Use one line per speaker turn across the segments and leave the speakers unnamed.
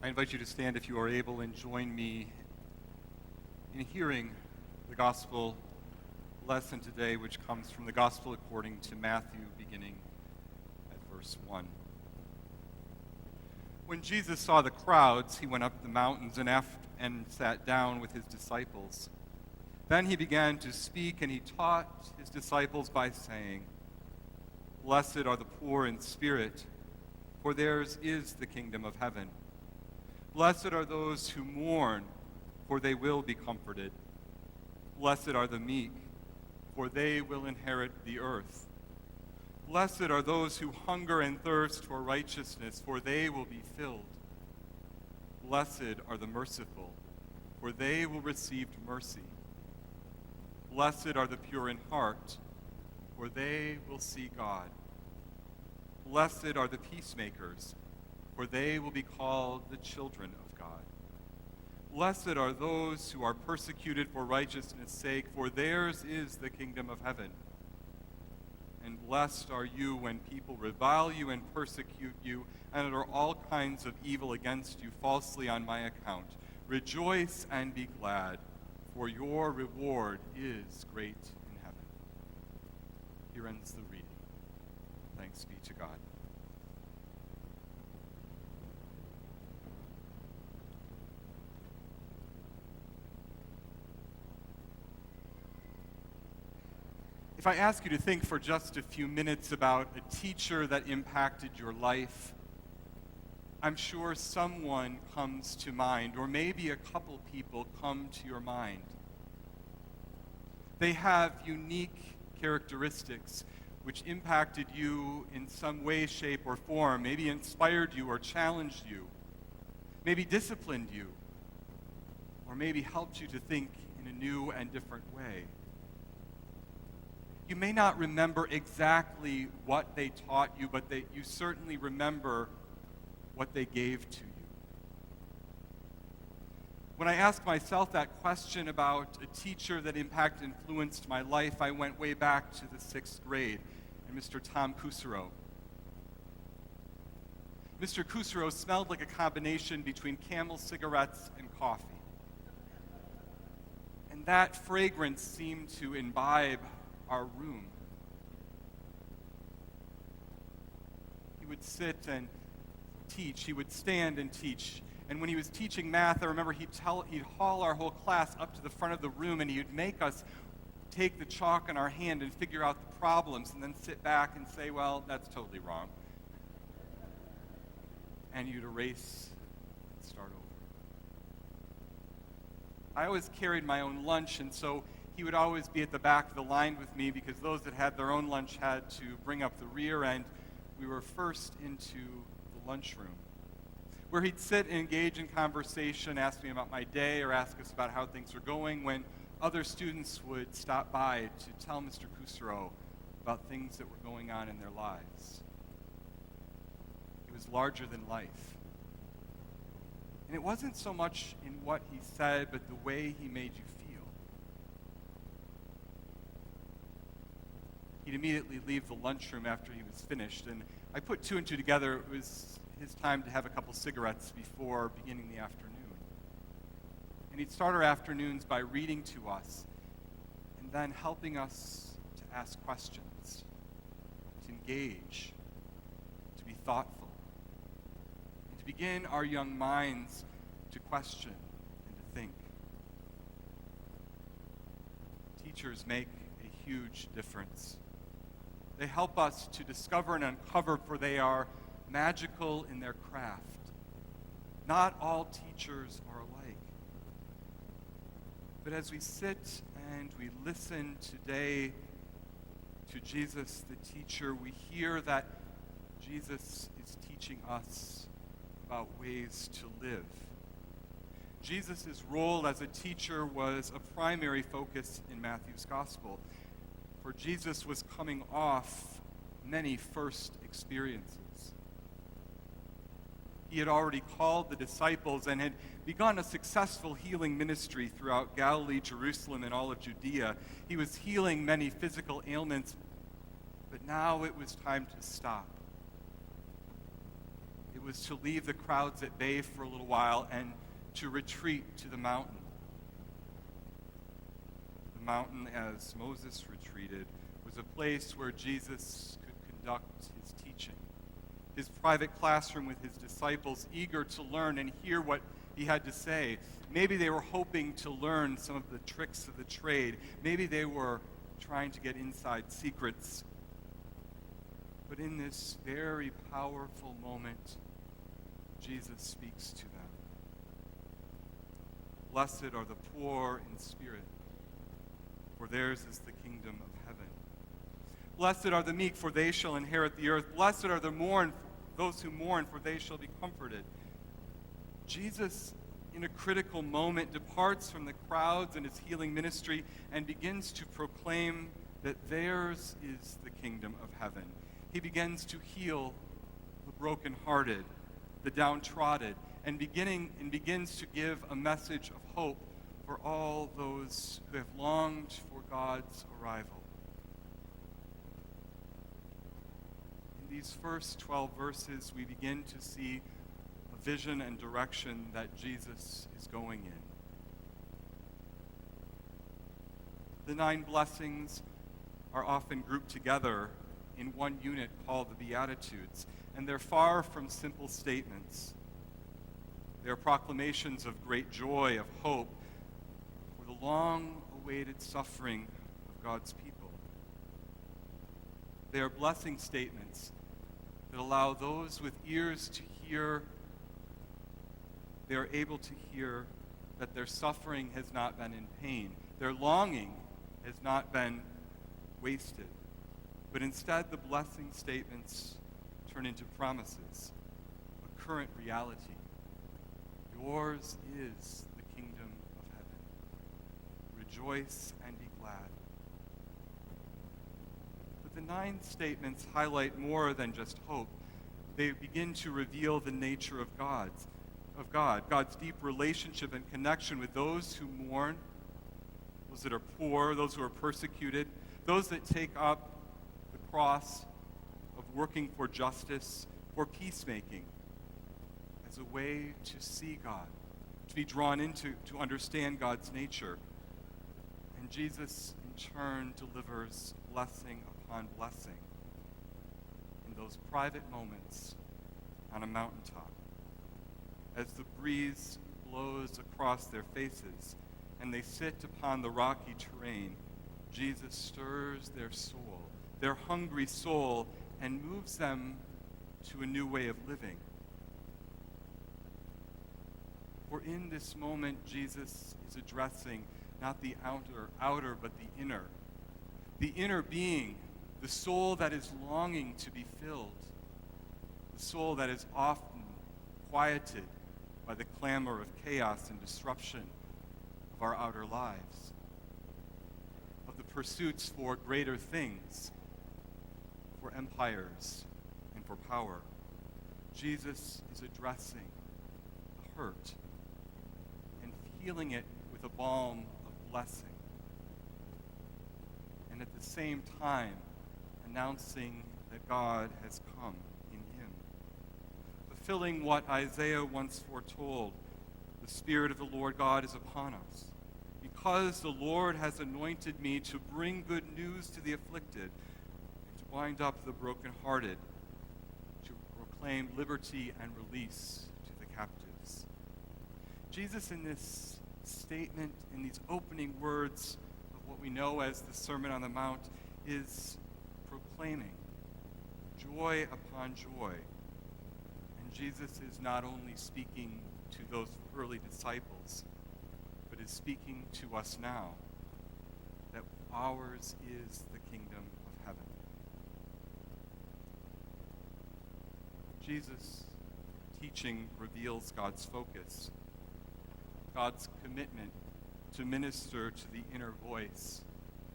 I invite you to stand if you are able and join me in hearing the gospel lesson today, which comes from the gospel according to Matthew, beginning at verse 1. When Jesus saw the crowds, he went up the mountains and sat down with his disciples. Then he began to speak, and he taught his disciples by saying, "Blessed are the poor in spirit, for theirs is the kingdom of heaven. Blessed are those who mourn, for they will be comforted. Blessed are the meek, for they will inherit the earth. Blessed are those who hunger and thirst for righteousness, for they will be filled. Blessed are the merciful, for they will receive mercy. Blessed are the pure in heart, for they will see God. Blessed are the peacemakers, for they will be called the children of God. Blessed are those who are persecuted for righteousness' sake, for theirs is the kingdom of heaven. And blessed are you when people revile you and persecute you, and utter all kinds of evil against you falsely on my account. Rejoice and be glad, for your reward is great in heaven." Here ends the reading. Thanks be to God. If I ask you to think for just a few minutes about a teacher that impacted your life, I'm sure someone comes to mind, or maybe a couple people come to your mind. They have unique characteristics which impacted you in some way, shape, or form, maybe inspired you or challenged you, maybe disciplined you, or maybe helped you to think in a new and different way. You may not remember exactly what they taught you, but you certainly remember what they gave to you. When I asked myself that question about a teacher that impacted and influenced my life, I went way back to the 6th grade and Mr. Tom Kusero. Mr. Kusero smelled like a combination between Camel cigarettes and coffee. And that fragrance seemed to imbibe our room. He would sit and teach. He would stand and teach. And when he was teaching math, I remember he'd haul our whole class up to the front of the room, and he would make us take the chalk in our hand and figure out the problems, and then sit back and say, "Well, that's totally wrong." And you'd erase and start over. I always carried my own lunch, and so he would always be at the back of the line with me, because those that had their own lunch had to bring up the rear end. We were first into the lunchroom, where he'd sit and engage in conversation, ask me about my day, or ask us about how things were going, when other students would stop by to tell Mr. Kusero about things that were going on in their lives. It was larger than life. And it wasn't so much in what he said, but the way he made you feel. He'd immediately leave the lunchroom after he was finished, and I put two and two together. It was his time to have a couple cigarettes before beginning the afternoon. And he'd start our afternoons by reading to us, and then helping us to ask questions, to engage, to be thoughtful, and to begin our young minds to question and to think. Teachers make a huge difference. They help us to discover and uncover, for they are magical in their craft. Not all teachers are alike. But as we sit and we listen today to Jesus, the teacher, we hear that Jesus is teaching us about ways to live. Jesus' role as a teacher was a primary focus in Matthew's gospel, for Jesus was coming off many first experiences. He had already called the disciples and had begun a successful healing ministry throughout Galilee, Jerusalem, and all of Judea. He was healing many physical ailments, but now it was time to stop. It It was to leave the crowds at bay for a little while and to retreat to the mountain. The mountain, as Moses retreated, was a place where Jesus could conduct his teaching. His private classroom with his disciples, eager to learn and hear what he had to say. Maybe they were hoping to learn some of the tricks of the trade. Maybe they were trying to get inside secrets. But in this very powerful moment, Jesus speaks to them. Blessed are the poor in spirit, for theirs is the kingdom of heaven. Blessed are the meek, for they shall inherit the earth. Blessed are those who mourn, for they shall be comforted. Jesus, in a critical moment, departs from the crowds and his healing ministry and begins to proclaim that theirs is the kingdom of heaven. He begins to heal the brokenhearted, the downtrodden, and begins to give a message of hope for all those who have longed for God's arrival. In these first 12 verses, we begin to see a vision and direction that Jesus is going in. The 9 blessings are often grouped together in one unit called the Beatitudes, and they're far from simple statements. They're proclamations of great joy, of hope, for the long-awaited suffering of God's people. They are blessing statements that allow those with ears to hear, they are able to hear that their suffering has not been in pain. Their longing has not been wasted. But instead, the blessing statements turn into promises, a current reality. Yours is the kingdom of heaven. Rejoice and be glad. But the 9 statements highlight more than just hope. They begin to reveal the nature of God's deep relationship and connection with those who mourn, those that are poor, those who are persecuted, those that take up the cross of working for justice, for peacemaking, as a way to see God, to be drawn into, to understand God's nature. And Jesus, in turn, delivers blessing upon blessing in those private moments on a mountaintop. As the breeze blows across their faces and they sit upon the rocky terrain, Jesus stirs their soul, their hungry soul, and moves them to a new way of living. For in this moment, Jesus is addressing not the outer, but the inner. The inner being, the soul that is longing to be filled, the soul that is often quieted by the clamor of chaos and disruption of our outer lives, of the pursuits for greater things, for empires and for power. Jesus is addressing the hurt and healing it with a balm of blessing, and at the same time announcing that God has come in him, fulfilling what Isaiah once foretold: the Spirit of the Lord God is upon us, because the Lord has anointed me to bring good news to the afflicted, and to bind up the brokenhearted, to proclaim liberty and release to the captives. Jesus, in this statement, in these opening words of what we know as the Sermon on the Mount, is proclaiming joy upon joy. And Jesus is not only speaking to those early disciples, but is speaking to us now, that ours is the kingdom of heaven. Jesus' teaching reveals God's focus, God's commitment to minister to the inner voice,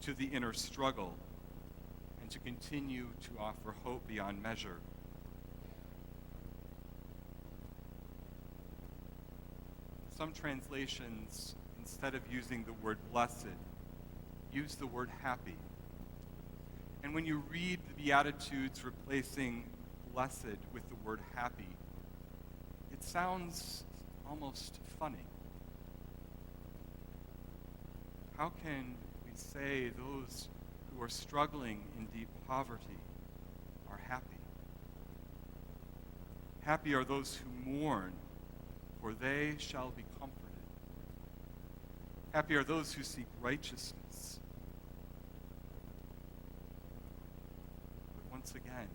to the inner struggle, and to continue to offer hope beyond measure. Some translations, instead of using the word blessed, use the word happy. And when you read the Beatitudes replacing blessed with the word happy, sounds almost funny. How can we say those who are struggling in deep poverty are happy? Happy are those who mourn, for they shall be comforted. Happy are those who seek righteousness. But once again,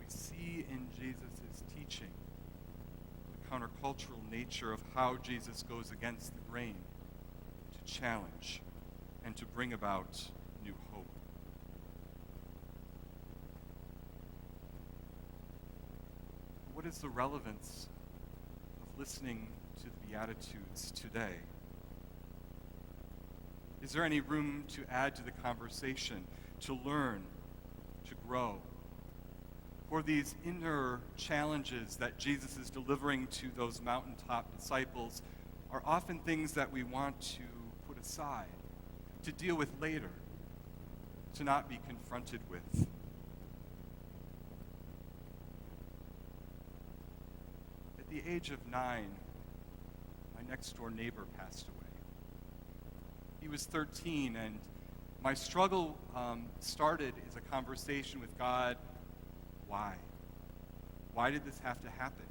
we see in Jesus' teaching the countercultural nature of how Jesus goes against the grain to challenge and to bring about new hope. What is the relevance of listening to the Beatitudes today? Is there any room to add to the conversation, to learn, to grow? For these inner challenges that Jesus is delivering to those mountaintop disciples are often things that we want to put aside, to deal with later, to not be confronted with. At the age of 9, my next-door neighbor passed away. He was 13, and my struggle started as a conversation with God. Why? Why did this have to happen?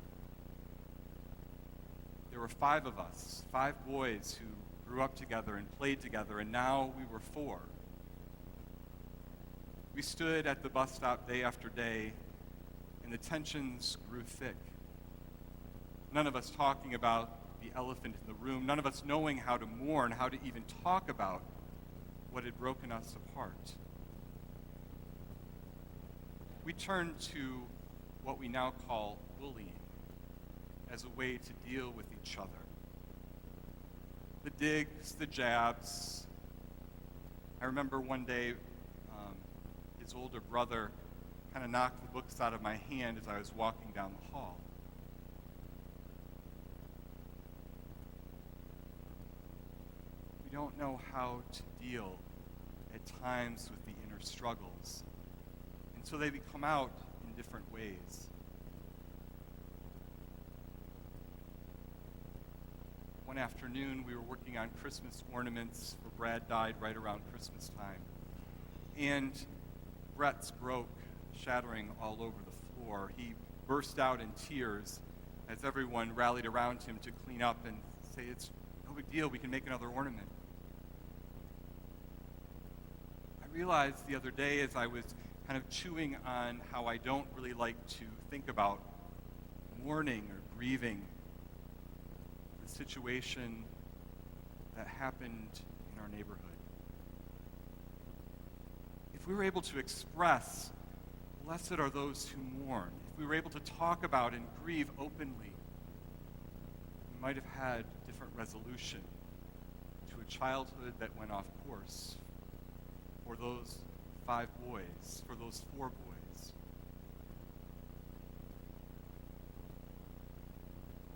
There were 5 of us, 5 boys who grew up together and played together, and now we were 4. We stood at the bus stop day after day, and the tensions grew thick. None of us talking about the elephant in the room, none of us knowing how to mourn, how to even talk about what had broken us apart. We turned to what we now call bullying as a way to deal with each other. The digs, the jabs. I remember one day his older brother kind of knocked the books out of my hand as I was walking down the hall. We don't know how to deal at times with the inner struggles, and so they come out in different ways. One afternoon, we were working on Christmas ornaments, for Brad died right around Christmas time, and Brett's broke, shattering all over the floor. He burst out in tears as everyone rallied around him to clean up and say, "It's no big deal, we can make another ornament." I realized the other day as I was kind of chewing on how I don't really like to think about mourning or grieving the situation that happened in our neighborhood. If we were able to express, "Blessed are those who mourn," if we were able to talk about and grieve openly, we might have had different resolution to a childhood that went off course for those 5 boys, for those 4 boys.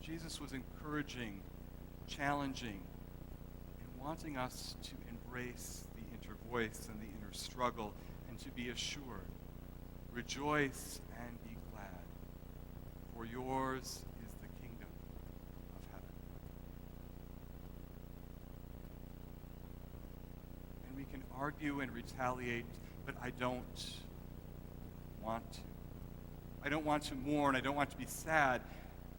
Jesus was encouraging, challenging, and wanting us to embrace the inner voice and the inner struggle and to be assured, "Rejoice and be glad, for yours is the kingdom of heaven." And we can argue and retaliate, but I don't want to. I don't want to mourn. I don't want to be sad.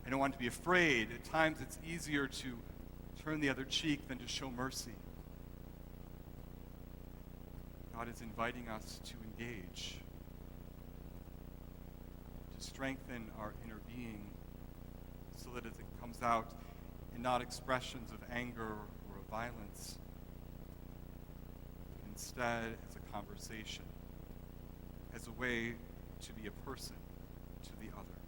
I don't want to be afraid. At times it's easier to turn the other cheek than to show mercy. God is inviting us to engage, to strengthen our inner being so that as it comes out in not expressions of anger or of violence, but instead as a conversation, as a way to be a person to the other.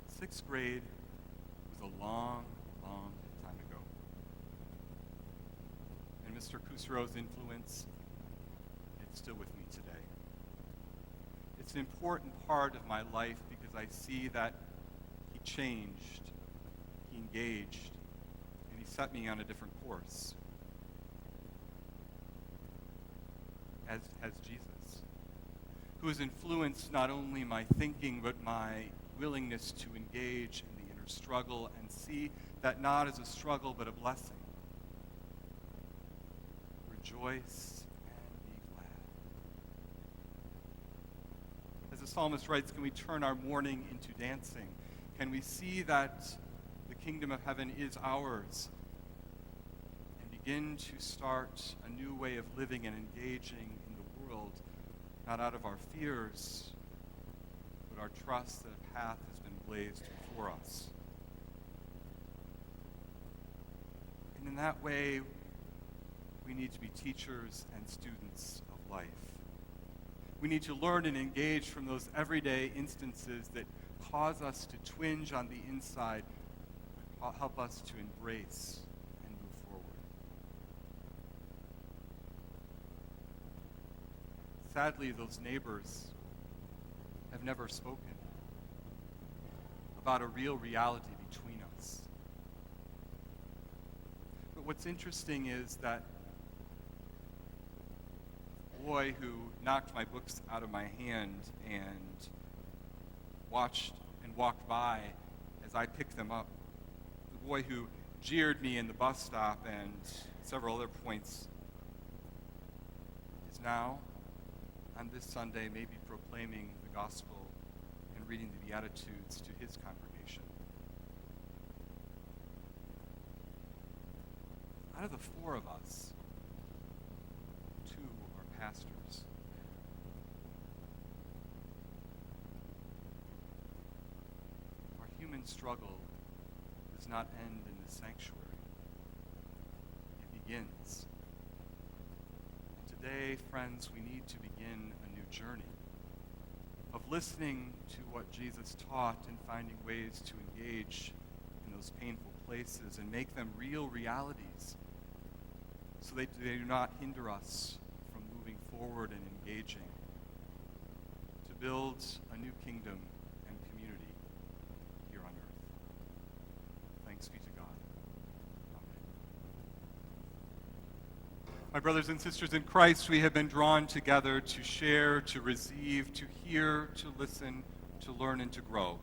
6th grade was a long, long time ago. And Mr. Kusuro's influence is still with me today. It's an important part of my life because I see that he changed, he engaged, and he set me on a different course. As Jesus, who has influenced not only my thinking, but my willingness to engage in the inner struggle and see that not as a struggle, but a blessing. Rejoice and be glad. As the psalmist writes, can we turn our mourning into dancing? Can we see that the kingdom of heaven is ours and begin to start a new way of living and engaging in the world, not out of our fears, but our trust that a path has been blazed before us. And in that way, we need to be teachers and students of life. We need to learn and engage from those everyday instances that cause us to twinge on the inside, but help us to embrace and move forward. Sadly, those neighbors have never spoken about a real reality between us. But what's interesting is that the boy who knocked my books out of my hand and watched and walked by as I picked them up, the boy who jeered me in the bus stop and several other points, is now, on this Sunday, maybe proclaiming the gospel and reading the Beatitudes to his congregation. Out of the four of us, two are pastors. Our human struggle does not end in the sanctuary. It begins. And today, friends, we need to begin a new journey of listening to what Jesus taught and finding ways to engage in those painful places and make them real realities so they do not hinder us from moving forward and engaging to build a new kingdom and community here on earth. Thanks be to God. Amen. My brothers and sisters in Christ, we have been drawn together to share, to receive, to hear, to listen, to learn, and to grow.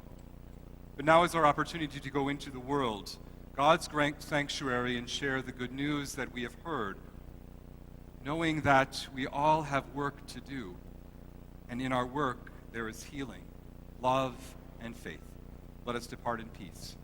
But now is our opportunity to go into the world, God's great sanctuary, and share the good news that we have heard, knowing that we all have work to do, and in our work there is healing, love, and faith. Let us depart in peace.